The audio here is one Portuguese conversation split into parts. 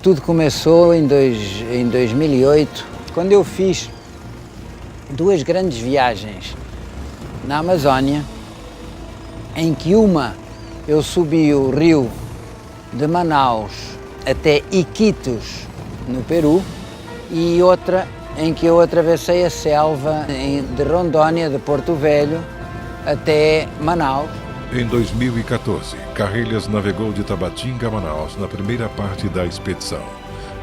Tudo começou em 2008, quando eu fiz 2 grandes viagens na Amazónia, em que uma eu subi o rio de Manaus até Iquitos, no Peru, e outra em que eu atravessei a selva de Rondônia, de Porto Velho, até Manaus. Em 2014, Carrelhas navegou de Tabatinga a Manaus na primeira parte da expedição.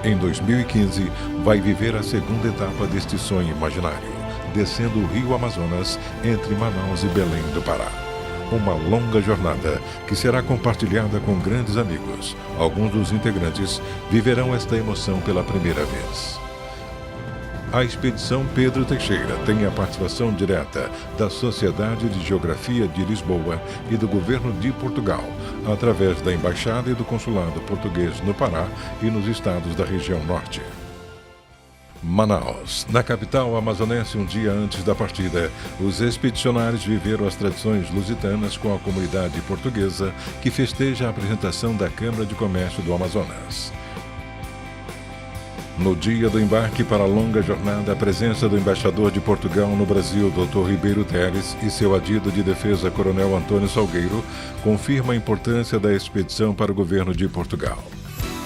Em 2015, vai viver a segunda etapa deste sonho imaginário, descendo o rio Amazonas entre Manaus e Belém do Pará. Uma longa jornada que será compartilhada com grandes amigos. Alguns dos integrantes viverão esta emoção pela primeira vez. A expedição Pedro Teixeira tem a participação direta da Sociedade de Geografia de Lisboa e do Governo de Portugal, através da Embaixada e do Consulado Português no Pará e nos estados da região norte. Manaus. Na capital amazonense, um dia antes da partida, os expedicionários viveram as tradições lusitanas com a comunidade portuguesa que festeja a apresentação da Câmara de Comércio do Amazonas. No dia do embarque para a longa jornada, a presença do embaixador de Portugal no Brasil, Dr. Ribeiro Teles, e seu adido de defesa, Coronel Antônio Salgueiro, confirma a importância da expedição para o governo de Portugal.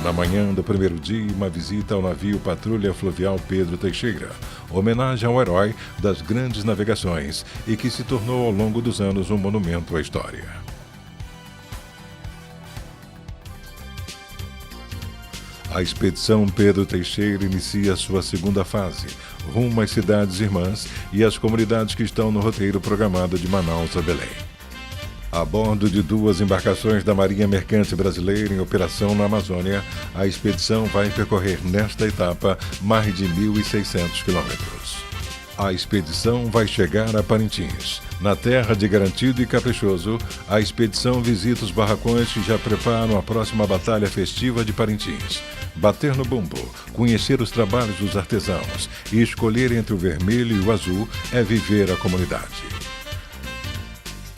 Na manhã do primeiro dia, uma visita ao navio Patrulha Fluvial Pedro Teixeira, homenagem ao herói das grandes navegações e que se tornou ao longo dos anos um monumento à história. A expedição Pedro Teixeira inicia sua segunda fase, rumo às cidades irmãs e às comunidades que estão no roteiro programado de Manaus a Belém. A bordo de 2 embarcações da Marinha Mercante Brasileira em operação na Amazônia, a expedição vai percorrer nesta etapa mais de 1.600 quilômetros. A expedição vai chegar a Parintins. Na terra de Garantido e Caprichoso, a expedição visita os barracões que já preparam a próxima batalha festiva de Parintins. Bater no bumbo, conhecer os trabalhos dos artesãos e escolher entre o vermelho e o azul é viver a comunidade.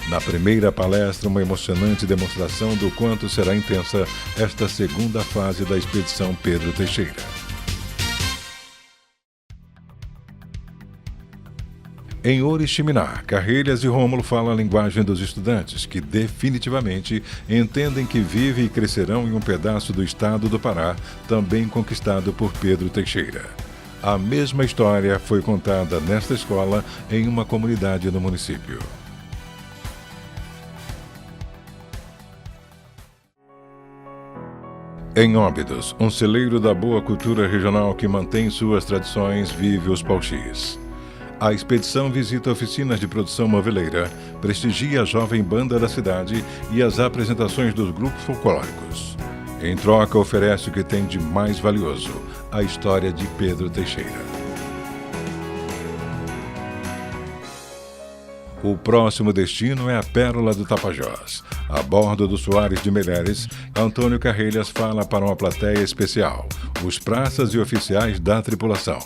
Na primeira palestra, uma emocionante demonstração do quanto será intensa esta segunda fase da expedição Pedro Teixeira. Em Oriximiná, Carrelhas e Rômulo falam a linguagem dos estudantes, que definitivamente entendem que vivem e crescerão em um pedaço do estado do Pará, também conquistado por Pedro Teixeira. A mesma história foi contada nesta escola em uma comunidade no município. Em Óbidos, um celeiro da boa cultura regional que mantém suas tradições, vive os pauxis. A expedição visita oficinas de produção moveleira, prestigia a jovem banda da cidade e as apresentações dos grupos folclóricos. Em troca, oferece o que tem de mais valioso, a história de Pedro Teixeira. O próximo destino é a Pérola do Tapajós. A bordo do Soares de Meireles, Antônio Carrelhas fala para uma plateia especial, os praças e oficiais da tripulação.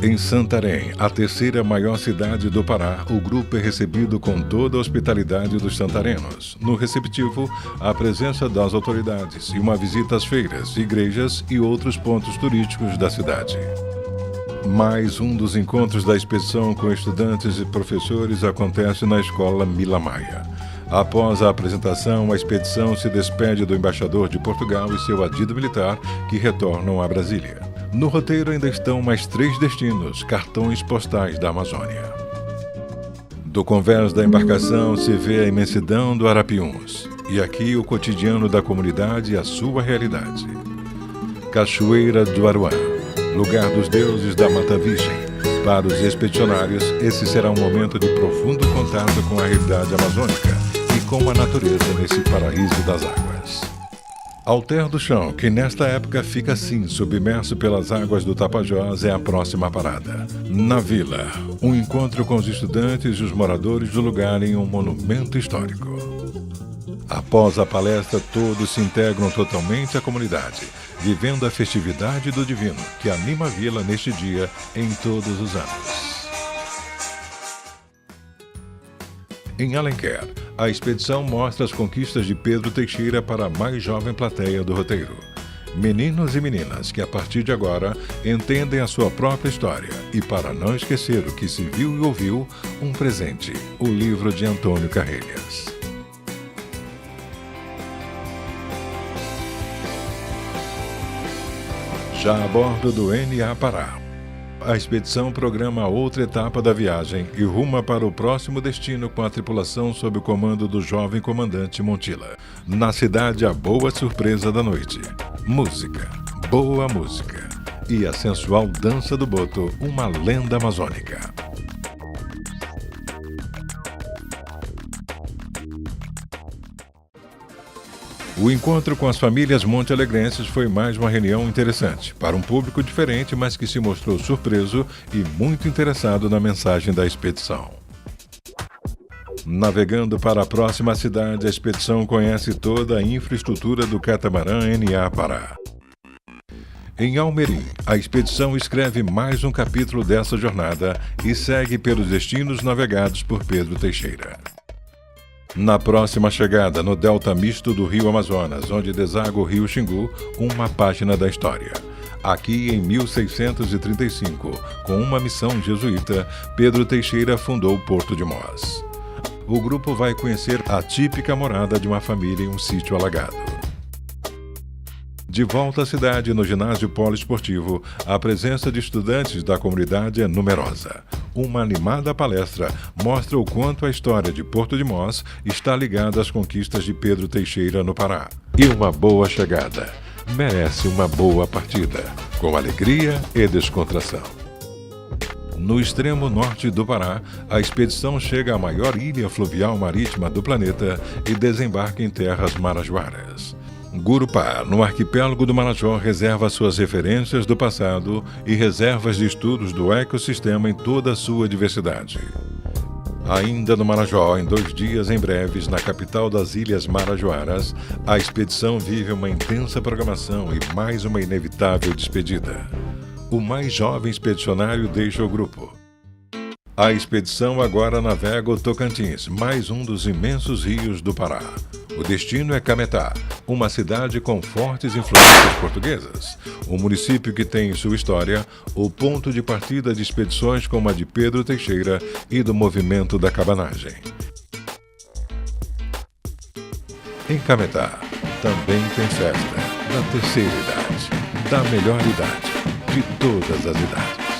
Em Santarém, a terceira maior cidade do Pará, o grupo é recebido com toda a hospitalidade dos santarenos. No receptivo, a presença das autoridades e uma visita às feiras, igrejas e outros pontos turísticos da cidade. Mais um dos encontros da expedição com estudantes e professores acontece na Escola Mila Maia. Após a apresentação, a expedição se despede do embaixador de Portugal e seu adido militar, que retornam a Brasília. No roteiro ainda estão mais 3 destinos, cartões postais da Amazônia. Do convés da embarcação se vê a imensidão do Arapiuns, e aqui o cotidiano da comunidade e a sua realidade. Cachoeira do Aruã, lugar dos deuses da Mata Virgem. Para os expedicionários, esse será um momento de profundo contato com a realidade amazônica e com a natureza nesse paraíso das águas. Alter do Chão, que nesta época fica assim, submerso pelas águas do Tapajós, é a próxima parada. Na Vila, um encontro com os estudantes e os moradores do lugar em um monumento histórico. Após a palestra, todos se integram totalmente à comunidade, vivendo a festividade do Divino, que anima a Vila neste dia em todos os anos. Em Alenquer, a expedição mostra as conquistas de Pedro Teixeira para a mais jovem plateia do roteiro. Meninos e meninas que, a partir de agora, entendem a sua própria história e, para não esquecer o que se viu e ouviu, um presente, o livro de Antônio Carrelhas. Já a bordo do NA Pará, a expedição programa outra etapa da viagem e ruma para o próximo destino com a tripulação sob o comando do jovem comandante Montilla. Na cidade, a boa surpresa da noite. Música, boa música e a sensual dança do boto, uma lenda amazônica. O encontro com as famílias monte-alegrenses foi mais uma reunião interessante, para um público diferente, mas que se mostrou surpreso e muito interessado na mensagem da expedição. Navegando para a próxima cidade, a expedição conhece toda a infraestrutura do catamarã NA Pará. Em Almerim, a expedição escreve mais um capítulo dessa jornada e segue pelos destinos navegados por Pedro Teixeira. Na próxima chegada, no delta misto do rio Amazonas, onde deságua o rio Xingu, uma página da história. Aqui, em 1635, com uma missão jesuíta, Pedro Teixeira fundou Porto de Mós. O grupo vai conhecer a típica morada de uma família em um sítio alagado. De volta à cidade, no ginásio poliesportivo, a presença de estudantes da comunidade é numerosa. Uma animada palestra mostra o quanto a história de Porto de Mós está ligada às conquistas de Pedro Teixeira no Pará. E uma boa chegada merece uma boa partida, com alegria e descontração. No extremo norte do Pará, a expedição chega à maior ilha fluvial marítima do planeta e desembarca em terras marajoaras. Gurupá, no arquipélago do Marajó, reserva suas referências do passado e reservas de estudos do ecossistema em toda a sua diversidade. Ainda no Marajó, em 2 dias em breves, na capital das Ilhas Marajoaras, a expedição vive uma intensa programação e mais uma inevitável despedida. O mais jovem expedicionário deixa o grupo. A expedição agora navega o Tocantins, mais um dos imensos rios do Pará. O destino é Cametá, uma cidade com fortes influências portuguesas. Um município que tem em sua história o ponto de partida de expedições como a de Pedro Teixeira e do movimento da cabanagem. Em Cametá, também tem festa da terceira idade, da melhor idade, de todas as idades.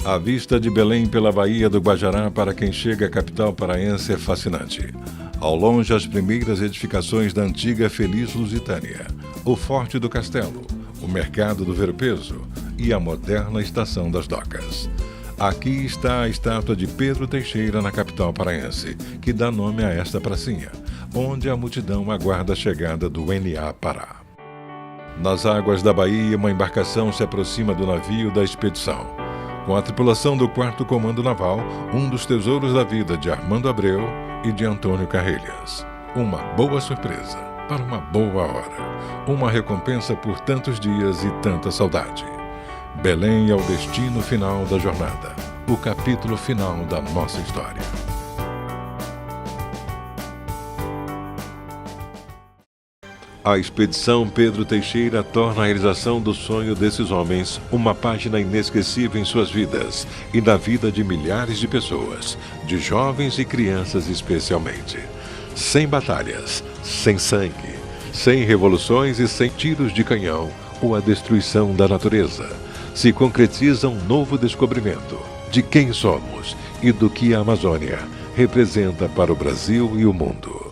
A vista de Belém pela Baía do Guajará para quem chega à capital paraense é fascinante. Ao longe, as primeiras edificações da antiga Feliz Lusitânia, o Forte do Castelo, o Mercado do Ver-o-Peso e a moderna Estação das Docas. Aqui está a estátua de Pedro Teixeira na capital paraense, que dá nome a esta pracinha, onde a multidão aguarda a chegada do NA Pará. Nas águas da Bahia, uma embarcação se aproxima do navio da expedição. Com a tripulação do 4º Comando Naval, um dos tesouros da vida de Armando Abreu e de Antônio Carrelhas. Uma boa surpresa para uma boa hora. Uma recompensa por tantos dias e tanta saudade. Belém é o destino final da jornada, o capítulo final da nossa história. A expedição Pedro Teixeira torna a realização do sonho desses homens uma página inesquecível em suas vidas e na vida de milhares de pessoas, de jovens e crianças especialmente. Sem batalhas, sem sangue, sem revoluções e sem tiros de canhão ou a destruição da natureza, se concretiza um novo descobrimento de quem somos e do que a Amazônia representa para o Brasil e o mundo.